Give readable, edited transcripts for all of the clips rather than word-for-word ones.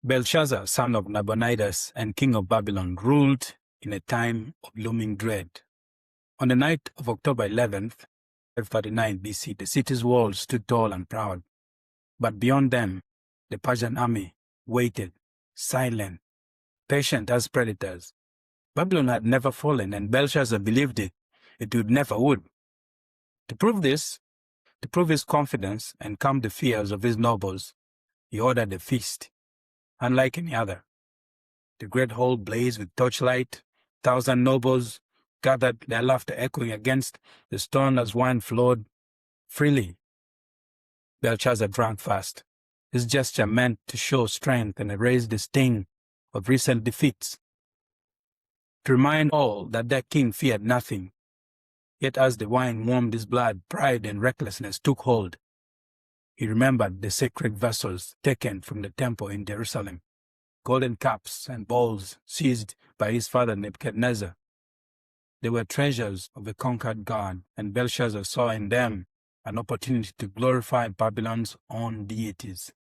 Belshazzar, son of Nabonidus and king of Babylon, ruled in a time of looming dread. On the night of October 11th, 539 BC, the city's walls stood tall and proud. But beyond them, the Persian army waited, silent, patient as predators. Babylon had never fallen, and Belshazzar believed it never would. To prove this, to prove his confidence and calm the fears of his nobles, he ordered a feast, unlike any other. The great hall blazed with torchlight. 1,000 nobles gathered, their laughter echoing against the stone as wine flowed freely. Belshazzar drank fast. His gesture meant to show strength and erase the sting of recent defeats, to remind all that their king feared nothing. Yet as the wine warmed his blood, pride and recklessness took hold. He remembered the sacred vessels taken from the temple in Jerusalem, golden cups and bowls seized by his father Nebuchadnezzar. They were treasures of a conquered God, and Belshazzar saw in them an opportunity to glorify Babylon's own deities.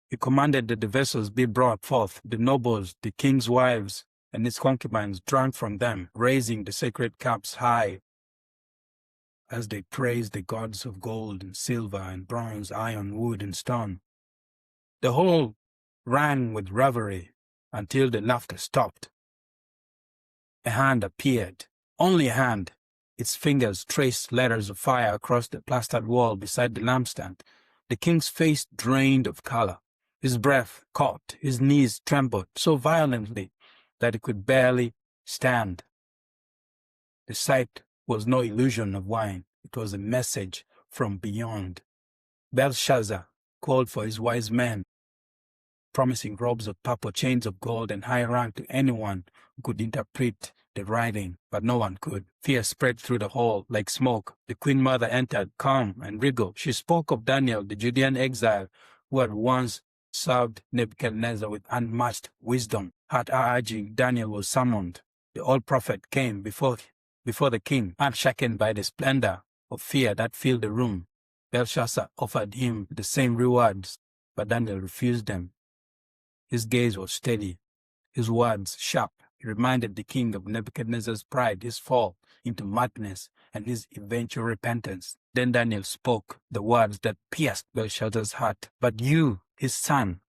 He commanded that the vessels be brought forth. The nobles, the king's wives, and his concubines drank from them, raising the sacred cups high as they praised the gods of gold and silver and bronze, iron, wood, and stone. The hall rang with revelry until the laughter stopped. A hand appeared, only a hand. Its fingers traced letters of fire across the plastered wall beside the lampstand. The king's face drained of color. His breath caught, his knees trembled so violently that he could barely stand. The sight was no illusion of wine. It was a message from beyond. Belshazzar called for his wise men, promising robes of purple, chains of gold, and high rank to anyone who could interpret the writing, but no one could. Fear spread through the hall like smoke. The queen mother entered, calm and regal. She spoke of Daniel, the Judean exile, who had once served Nebuchadnezzar with unmatched wisdom. At her urging, Daniel was summoned. The old prophet came before the king, unshaken by the splendor of fear that filled the room. Belshazzar offered him the same rewards, but Daniel refused them. His gaze was steady, his words sharp. He reminded the king of Nebuchadnezzar's pride, his fall into madness, and his eventual repentance. Then Daniel spoke the words that pierced Belshazzar's heart. But you, his son,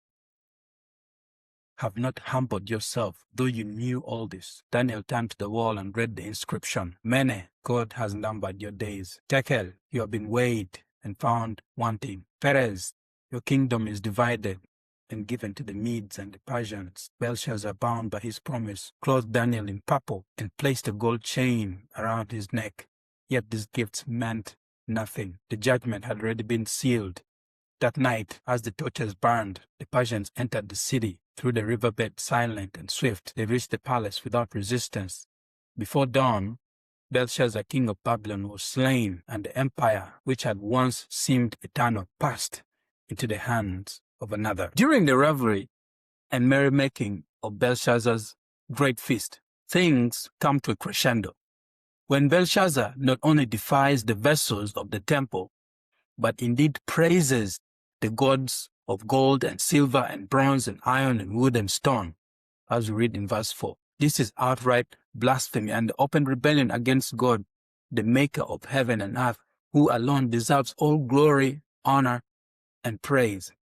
have not humbled yourself, though you knew all this. Daniel turned to the wall and read the inscription. Mene, God has numbered your days. Tekel, you have been weighed and found wanting. Perez, your kingdom is divided and given to the Medes and the Persians. Belshazzar, bound by his promise, clothed Daniel in purple and placed a gold chain around his neck. Yet these gifts meant nothing. The judgment had already been sealed. That night, as the torches burned, the Persians entered the city through the riverbed, silent and swift. They reached the palace without resistance. Before dawn, Belshazzar, king of Babylon, was slain, and the empire, which had once seemed eternal, passed into the hands of another. During the revelry and merrymaking of Belshazzar's great feast, things come to a crescendo. When Belshazzar not only defies the vessels of the temple, but indeed praises the gods of gold and silver and bronze and iron and wood and stone, as we read in verse 4. This is outright blasphemy and open rebellion against God, the maker of heaven and earth, who alone deserves all glory, honor, and praise.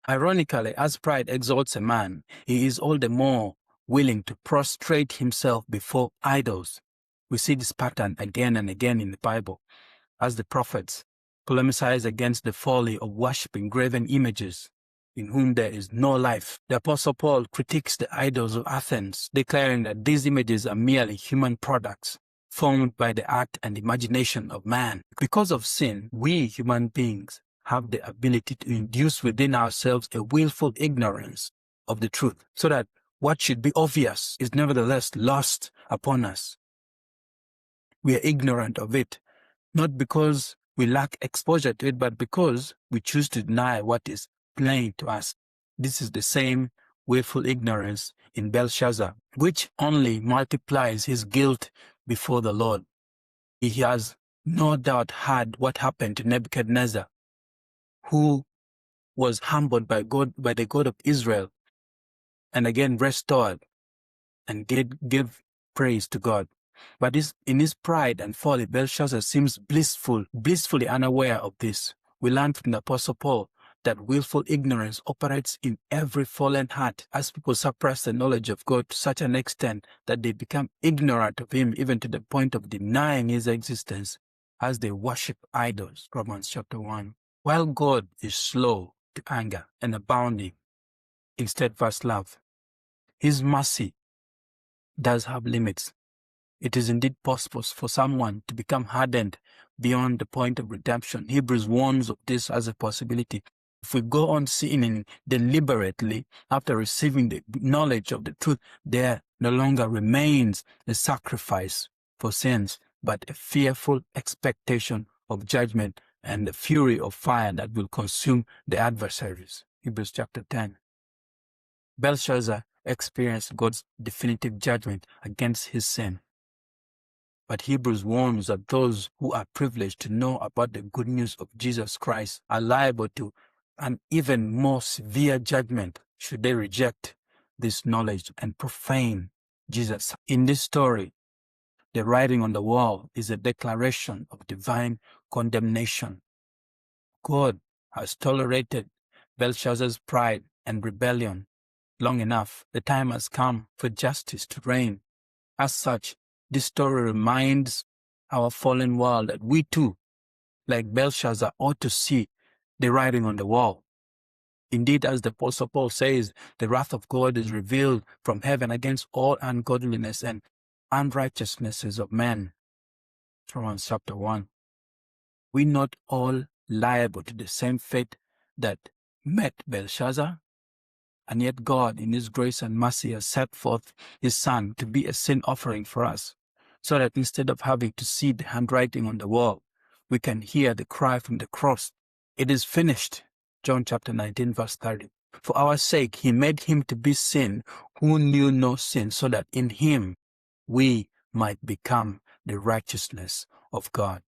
Ironically, as pride exalts a man, he is all the more willing to prostrate himself before idols. We see this pattern again and again in the Bible, as the prophets polemicize against the folly of worshipping graven images in whom there is no life. The Apostle Paul critiques the idols of Athens, declaring that these images are merely human products formed by the act and imagination of man. Because of sin, we human beings have the ability to induce within ourselves a willful ignorance of the truth, so that what should be obvious is nevertheless lost upon us. We are ignorant of it, not because we lack exposure to it, but because we choose to deny what is plain to us. This is the same willful ignorance in Belshazzar, which only multiplies his guilt before the Lord. He has no doubt heard what happened to Nebuchadnezzar, who was humbled by the God of Israel, and again restored and give praise to God. But in his pride and folly, Belshazzar seems blissfully unaware of this. We learn from the Apostle Paul that willful ignorance operates in every fallen heart as people suppress the knowledge of God to such an extent that they become ignorant of him, even to the point of denying his existence as they worship idols. Romans chapter 1. While God is slow to anger and abounding in steadfast love, his mercy does have limits. It is indeed possible for someone to become hardened beyond the point of redemption. Hebrews warns of this as a possibility. If we go on sinning deliberately after receiving the knowledge of the truth, there no longer remains a sacrifice for sins, but a fearful expectation of judgment and the fury of fire that will consume the adversaries. Hebrews chapter 10. Belshazzar experienced God's definitive judgment against his sin. But Hebrews warns that those who are privileged to know about the good news of Jesus Christ are liable to an even more severe judgment should they reject this knowledge and profane Jesus. In this story, the writing on the wall is a declaration of divine condemnation. God has tolerated Belshazzar's pride and rebellion long enough. The time has come for justice to reign. As such, this story reminds our fallen world that we too, like Belshazzar, ought to see the writing on the wall. Indeed, as the Apostle Paul says, the wrath of God is revealed from heaven against all ungodliness and unrighteousnesses of men. Romans chapter 1. We not all liable to the same fate that met Belshazzar? And yet God, in his grace and mercy, has set forth his Son to be a sin offering for us, so that instead of having to see the handwriting on the wall, we can hear the cry from the cross, "It is finished." John chapter 19, verse 30. For our sake, he made him to be sin who knew no sin, so that in him we might become the righteousness of God.